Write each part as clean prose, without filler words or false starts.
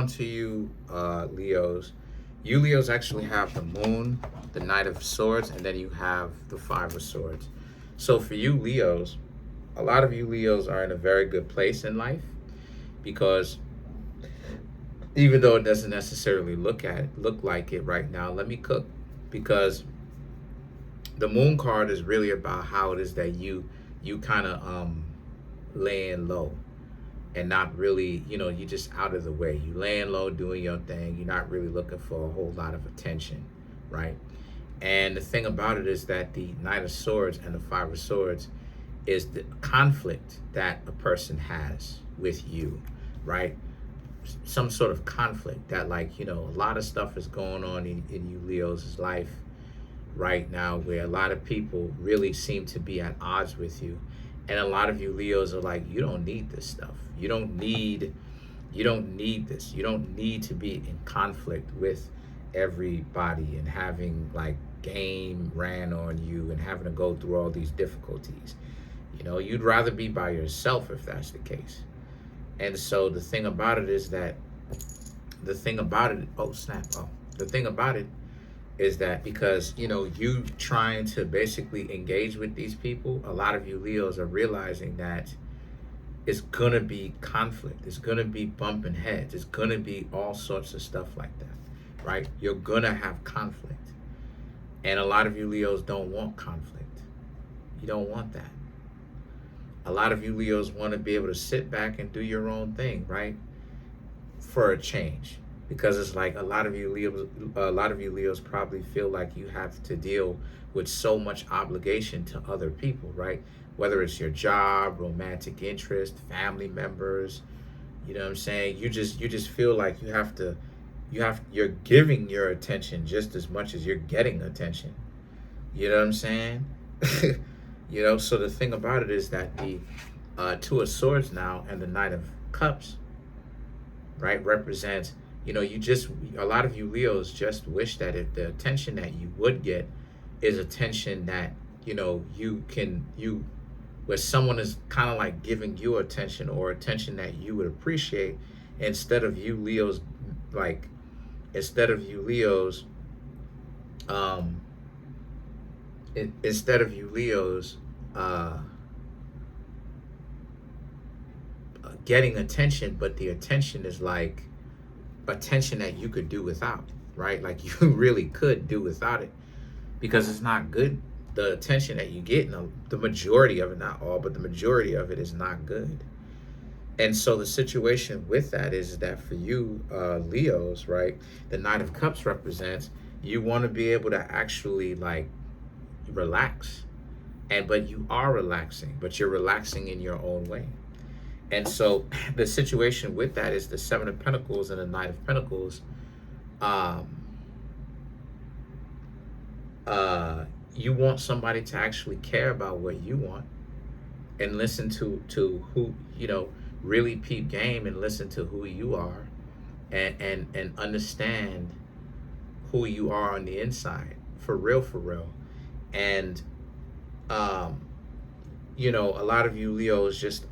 on to you, Leos. You Leos actually have the moon, the Knight of Swords, and then you have the Five of Swords. So for you Leos, a lot of you Leos are in a very good place in life because even though it doesn't necessarily look like it right now, let me cook, because the moon card is really about how it is that you kind of laying low and not really, you just out of the way. You laying low, doing your thing. You're not really looking for a whole lot of attention, right? And the thing about it is that the Knight of Swords and the Five of Swords is the conflict that a person has with you, right? Some sort of conflict that, like, a lot of stuff is going on in you Leo's life right now where a lot of people really seem to be at odds with you. And a lot of you Leos are like, you don't need this stuff. You don't need this. You don't need to be in conflict with everybody and having like game ran on you and having to go through all these difficulties. You'd rather be by yourself if that's the case. And so the thing about it is that the thing about it is that because you trying to basically engage with these people, a lot of you Leos are realizing that it's gonna be conflict, it's gonna be bumping heads, it's gonna be all sorts of stuff like that, right? You're gonna have conflict, and a lot of you Leos don't want conflict. You don't want that. A lot of you Leos want to be able to sit back and do your own thing, right? For a change. Because it's like a lot of you Leos probably feel like you have to deal with so much obligation to other people, right? Whether it's your job, romantic interest, family members, you know what I'm saying? You just feel like you're giving your attention just as much as you're getting attention. You know what I'm saying? So the thing about it is that the Two of Swords now and the Knight of Cups, right, represents, a lot of you Leos just wish that if the attention that you would get is attention that, where someone is kind of like giving you attention or attention that you would appreciate, instead of you Leos, getting attention, but the attention is like attention that you could do without, right? Like you really could do without it because it's not good. The attention that you get, the majority of it, not all, but the majority of it is not good. And so the situation with that is that for you Leos, right, the Knight of Cups represents you want to be able to actually like relax, but you are relaxing, but you're relaxing in your own way. And so the situation with that is the Seven of Pentacles and the Knight of Pentacles. You want somebody to actually care about what you want and listen to who, really peep game and listen to who you are and understand who you are on the inside, for real. And, a lot of you Leos just,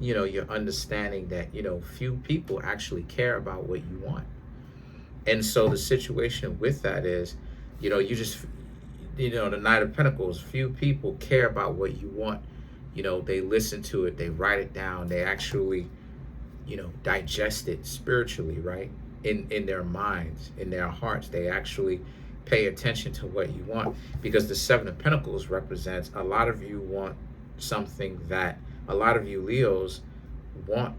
you're understanding that, few people actually care about what you want. And so the situation with that is, the Knight of Pentacles, few people care about what you want. They listen to it, they write it down, they actually, digest it spiritually, right? In their minds, in their hearts, they actually pay attention to what you want, because the Seven of Pentacles represents a lot of you want something that a lot of you Leos want.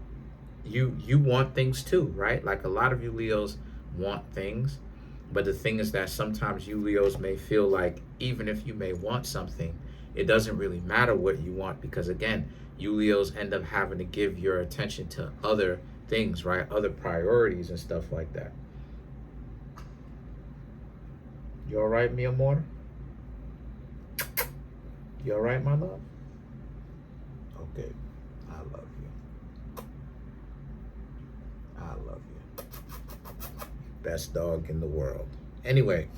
You want things too, right? Like a lot of you Leos want things, but the thing is that sometimes you Leos may feel like even if you may want something, it doesn't really matter what you want, because again, you Leos end up having to give your attention to other things, right? Other priorities and stuff like that. You all right, mi amor? You all right, my love? Okay. I love you. I love you. Best dog in the world. Anyway,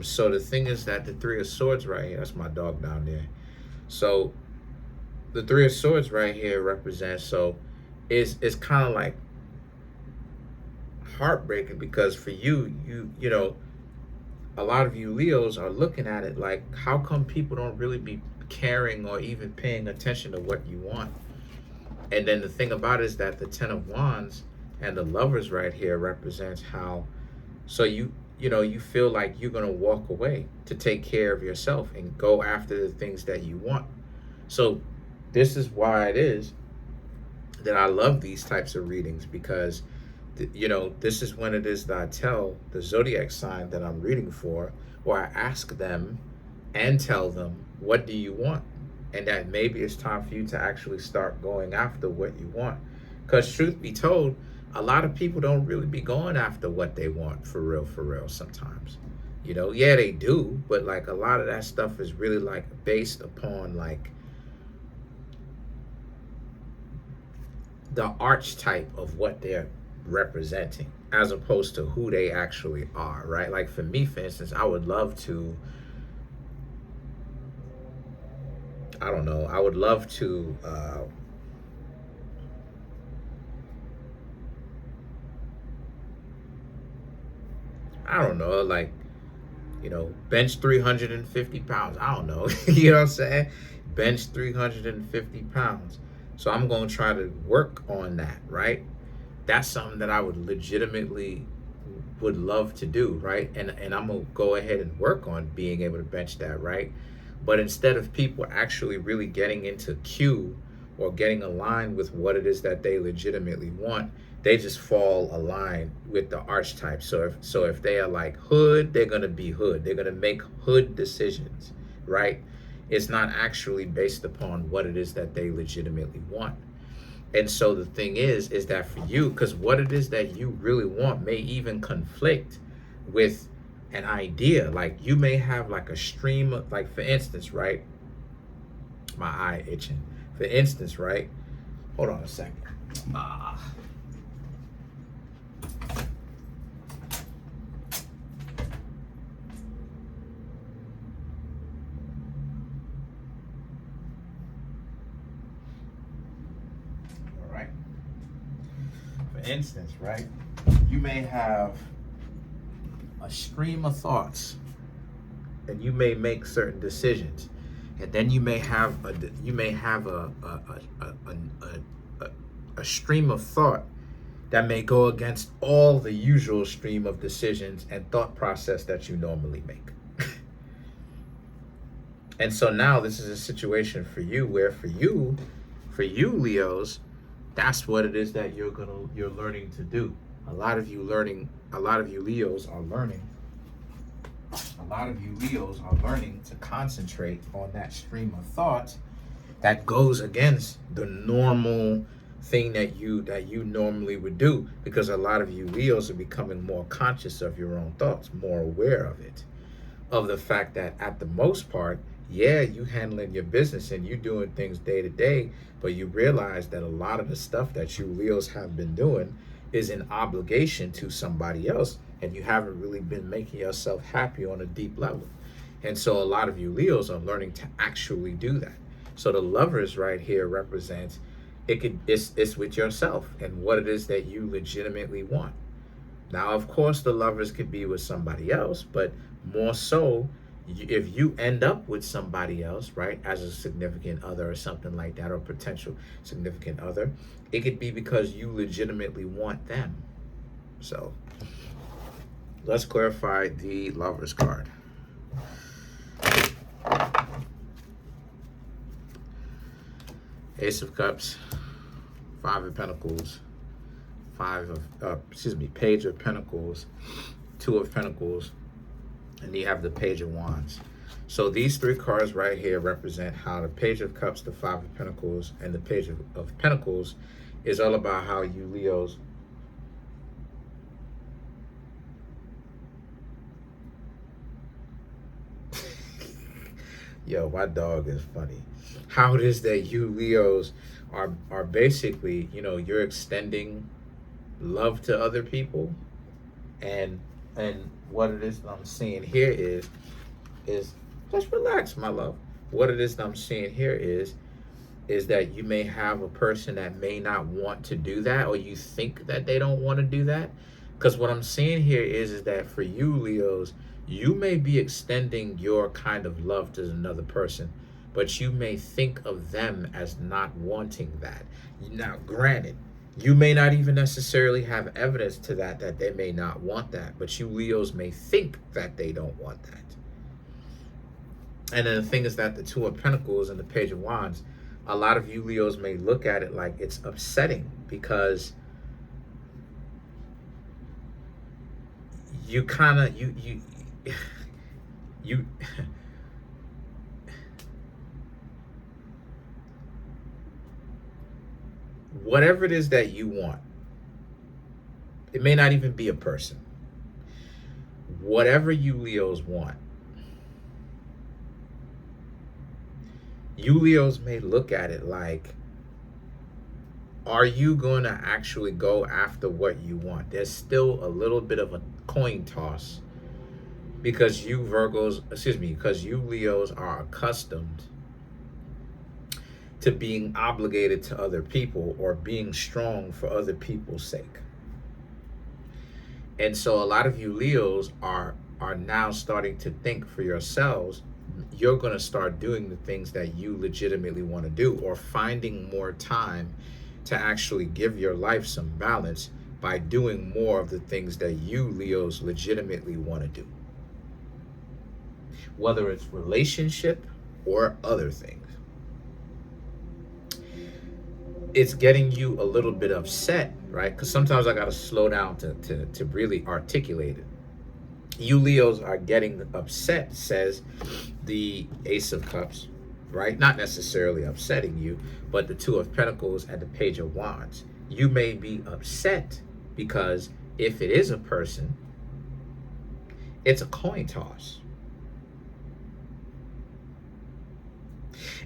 so the thing is that the Three of Swords right here, that's my dog down there. So the Three of Swords right here represents, so is kind of like heartbreaking, because for you, you know, a lot of you Leos are looking at it like, how come people don't really be caring or even paying attention to what you want? And then the thing about it is that the Ten of Wands and the Lovers right here represents how, so you know, you feel like you're going to walk away to take care of yourself and go after the things that you want. So this is why it is that I love these types of readings, because you know, this is when it is that I tell the zodiac sign that I'm reading for, or I ask them and tell them, what do you want? And that maybe it's time for you to actually start going after what you want. Because truth be told, a lot of people don't really be going after what they want for real sometimes. You know, yeah, they do, but like a lot of that stuff is really like based upon like the archetype of what they're representing, as opposed to who they actually are, right? Like for me, for instance, I would love to, I don't know, I would love to I don't know, like, you know, bench 350 pounds. I don't know. You know what I'm saying? Bench 350 pounds. So I'm going to try to work on that, right? That's something that I would legitimately would love to do, right? And I'm going to go ahead and work on being able to bench that, right? But instead of people actually really getting into cue or getting aligned with what it is that they legitimately want, they just fall aligned with the archetype. So if they are like hood, they're gonna be hood. They're gonna make hood decisions, right? It's not actually based upon what it is that they legitimately want. And so the thing is that for you, because what it is that you really want may even conflict with an idea. Like you may have like a stream of, like for instance, right? My eye itching. For instance, right? Hold on a second. For instance, right, you may have a stream of thoughts and you may make certain decisions, and then you may have a stream of thought that may go against all the usual stream of decisions and thought process that you normally make. And so now this is a situation for you where for you Leos, that's what it is that you're learning to do. A lot of you Leos are learning to concentrate on that stream of thought that goes against the normal thing that you normally would do, because a lot of you Leos are becoming more conscious of your own thoughts, more aware of it, of the fact that at the most part, yeah, you handling your business and you doing things day to day, but you realize that a lot of the stuff that you Leos have been doing is an obligation to somebody else, and you haven't really been making yourself happy on a deep level. And so a lot of you Leos are learning to actually do that. So the Lovers right here represents it's with yourself and what it is that you legitimately want. Now, of course, the Lovers could be with somebody else, but more so, if you end up with somebody else, right, as a significant other or something like that, or potential significant other, it could be because you legitimately want them. So let's clarify the Lovers card. Ace of Cups, Five of Pentacles, Page of Pentacles, Two of Pentacles, and you have the Page of Wands. So these three cards right here represent how the Page of Cups, the Five of Pentacles, and the Page of Pentacles is all about how you Leos yo, my dog is funny. How it is that you Leos are basically, you know, you're extending love to other people, and what it is that I'm seeing here is just relax, my love. What it is that I'm seeing here is is that you may have a person that may not want to do that, or you think that they don't want to do that. Because what I'm seeing here is that for you, Leos, you may be extending your kind of love to another person, but you may think of them as not wanting that. Now, granted, you may not even necessarily have evidence to that they may not want that, but you Leos may think that they don't want that. And then the thing is that the Two of Pentacles and the Page of Wands, a lot of you Leos may look at it like it's upsetting, because you kind of, you whatever it is that you want, it may not even be a person. Whatever you Leos want, you Leos may look at it like, are you going to actually go after what you want? There's still a little bit of a coin toss, because you because you Leos are accustomed to being obligated to other people, or being strong for other people's sake. And so a lot of you Leos are now starting to think for yourselves. You're going to start doing the things that you legitimately want to do, or finding more time to actually give your life some balance by doing more of the things that you Leos legitimately want to do, whether it's relationship or other things. It's getting you a little bit upset, right? Because sometimes I got to slow down to really articulate it. You Leos are getting upset, says the Ace of Cups, right? Not necessarily upsetting you, but the Two of Pentacles and the Page of Wands. You may be upset because if it is a person, it's a coin toss.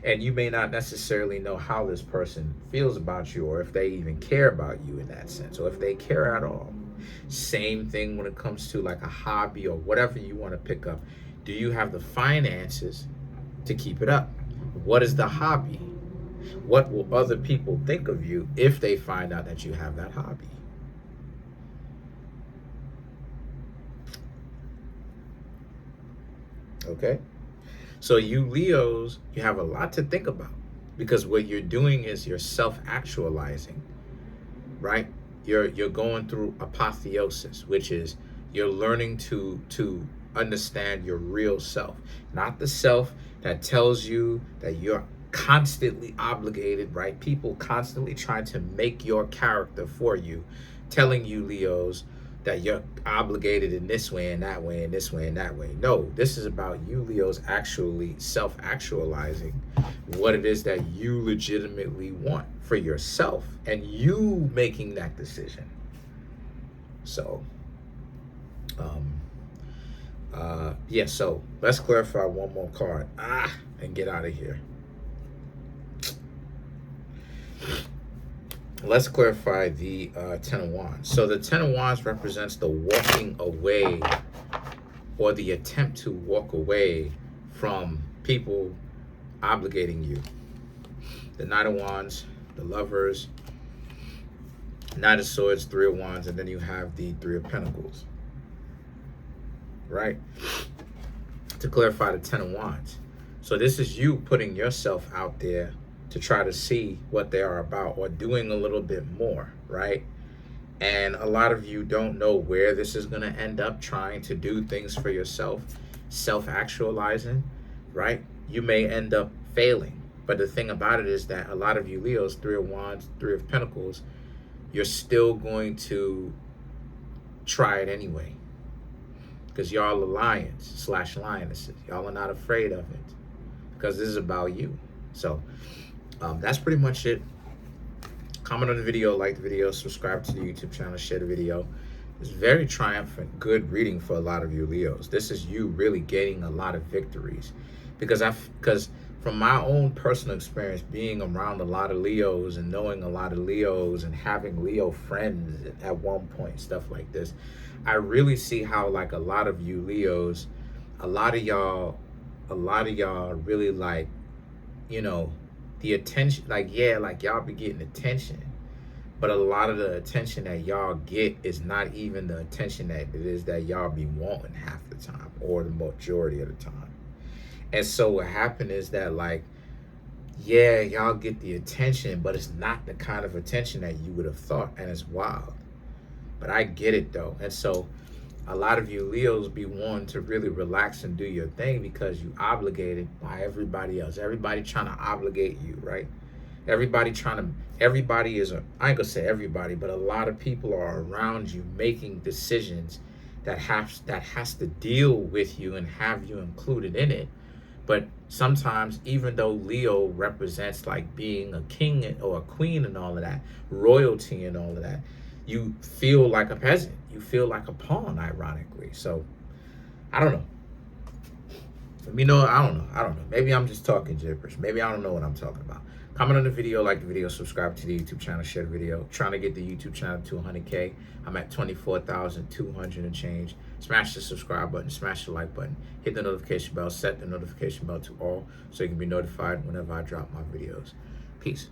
And you may not necessarily know how this person feels about you, or if they even care about you in that sense, or if they care at all. Same thing when it comes to like a hobby or whatever you want to pick up. Do you have the finances to keep it up? What is the hobby? What will other people think of you if they find out that you have that hobby? Okay? So you Leos, you have a lot to think about, because what you're doing is you're self-actualizing, right? You're going through apotheosis, which is you're learning to understand your real self, not the self that tells you that you're constantly obligated, right? People constantly trying to make your character for you, telling you Leos that you're obligated in this way and that way and this way and that way. No, this is about you Leos actually self-actualizing what it is that you legitimately want for yourself, and you making that decision. So yeah, so let's clarify one more card and get out of here. Let's clarify the Ten of Wands. So the Ten of Wands represents the walking away, or the attempt to walk away from people obligating you. The Knight of Wands, the Lovers, Knight of Swords, Three of Wands, and then you have the Three of Pentacles, right? To clarify the Ten of Wands. So this is you putting yourself out there to try to see what they are about, or doing a little bit more, right? And a lot of you don't know where this is going to end up, trying to do things for yourself, self-actualizing, right? You may end up failing. But the thing about it is that a lot of you Leos, Three of Wands, Three of Pentacles, you're still going to try it anyway, because y'all are lions / lionesses. Y'all are not afraid of it, because this is about you. So that's pretty much it. Comment on the video, like the video, subscribe to the YouTube channel, share the video. It's very triumphant, good reading for a lot of you Leos. This is you really gaining a lot of victories, because from my own personal experience, being around a lot of Leos and knowing a lot of Leos and having Leo friends at one point, stuff like this, I really see how like a lot of you Leos, a lot of y'all really like, you know, the attention, like, yeah, like y'all be getting attention, but a lot of the attention that y'all get is not even the attention that it is that y'all be wanting half the time or the majority of the time. And so what happened is that, like, yeah, y'all get the attention, but it's not the kind of attention that you would have thought, and it's wild. But I get it though. And so a lot of you Leos be wanting to really relax and do your thing because you obligated by everybody else. Everybody trying to obligate you, right? Everybody is I ain't gonna say everybody, but a lot of people are around you making decisions that has to deal with you and have you included in it. But sometimes, even though Leo represents like being a king or a queen and all of that, royalty and all of that, you feel like a peasant. You feel like a pawn, ironically. So, I don't know. Let me know. I don't know. Maybe I'm just talking gibberish. Maybe I don't know what I'm talking about. Comment on the video, like the video, subscribe to the YouTube channel, share the video. Trying to get the YouTube channel to 100K. I'm at 24,200 and change. Smash the subscribe button, smash the like button, hit the notification bell, set the notification bell to all so you can be notified whenever I drop my videos. Peace.